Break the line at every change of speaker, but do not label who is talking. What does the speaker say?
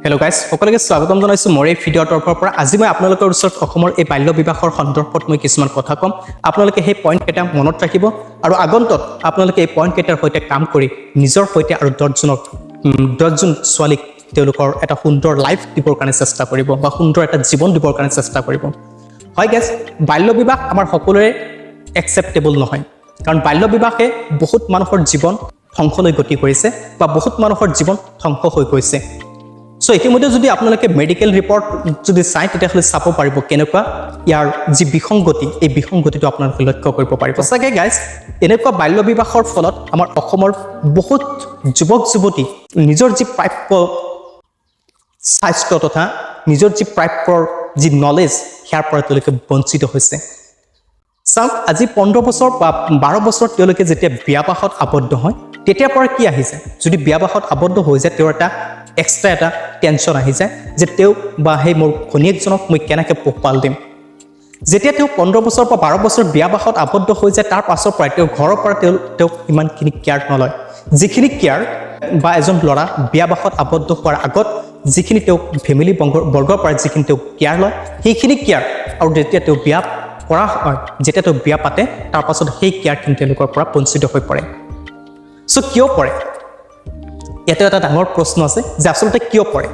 Hello guys, সকলোকে স্বাগতম জনাইছো মোৰ এই ভিডিঅ'ৰ তৰফৰ পৰা। আজি মই আপোনালোকৰ ওচৰত অসমৰ এই বাল্য বিবাহৰ সন্দৰ্ভত মই কিছুমান কথা কম। আপোনালোকে সেই পইণ্ট কেইটা মনত ৰাখিব আৰু আগন্তক আপোনালোকে এই পইণ্ট কেইটাৰ সৈতে কাম কৰি নিজৰ সৈতে আৰু 10জন ছোৱালীক তেওঁলোকৰ এটা সুন্দৰ লাইফ দিবৰ কাৰণে চেষ্টা কৰিব বা সুন্দৰ এটা জীৱন দিবৰ কাৰণে চেষ্টা কৰিব। হয় গাইজ, বাল্য বিবাহ আমাৰ সকলোৰে একচেপ্টেবল নহয়, কাৰণ বাল্য বিবাহে বহুত মানুহৰ জীৱন ধ্বংসলৈ গতি কৰিছে বা বহুত মানুহৰ জীৱন ধ্বংস হৈ গৈছে। সো ইতিমধ্যে যদি আপোনালোকে মেডিকেল ৰিপৰ্ট যদি চাই তেতিয়াহ'লে চাব পাৰিব কেনেকুৱা ইয়াৰ যি বিসংগতি, এই বিসংগতিটো আপোনালোকে লক্ষ্য কৰিব পাৰিব। সঁচাকৈ গাইজ, এনেকুৱা বাল্য বিবাহৰ ফলত আমাৰ অসমৰ বহুত যুৱক যুৱতী নিজৰ যি প্ৰাপ্য স্বাস্থ্য তথা নিজৰ যি প্ৰাপ্যৰ যি নলেজ ইয়াৰ পৰা তেওঁলোকে বঞ্চিত হৈছে। চাওক, আজি 15 বছৰ বা 12 বছৰ তেওঁলোকে যেতিয়া বিয়াবাহত আবদ্ধ হয় তেতিয়াৰ পৰা কি আহিছে, যদি বিয়াবাহত আবদ্ধ হৈ যায় তেওঁৰ এটা এক্সট্ৰা এটা টেনশ্যন আহি যায় যে তেওঁ বা সেই মোৰ ঘনীয়েকজনক মই কেনেকৈ পোহপাল দিম। যেতিয়া তেওঁ 15 বছৰ বা 12 বছৰ বিয়াবাহত আবদ্ধ হৈ যায় তাৰ পাছৰ পৰাই তেওঁ ঘৰৰ পৰা তেওঁক ইমানখিনি কেয়াৰ নলয়। যিখিনি কেয়াৰ বা এজন ল'ৰা বিয়াবাহত আবদ্ধ হোৱাৰ আগত যিখিনি তেওঁ ফেমিলি বৰ্গৰ পৰা যিখিনি তেওঁ কেয়াৰ লয়, সেইখিনি কেয়াৰ আৰু যেতিয়া তেওঁ বিয়া কৰা হয়, যেতিয়া তেওঁ বিয়া পাতে তাৰ পাছত সেই কেয়াৰখিনি তেওঁলোকৰ পৰা বঞ্চিত হৈ পৰে। চ' কিয় পৰে? ইয়াতে এটা ডাঙৰ প্ৰশ্ন আছে যে আচলতে কিয় পৰে।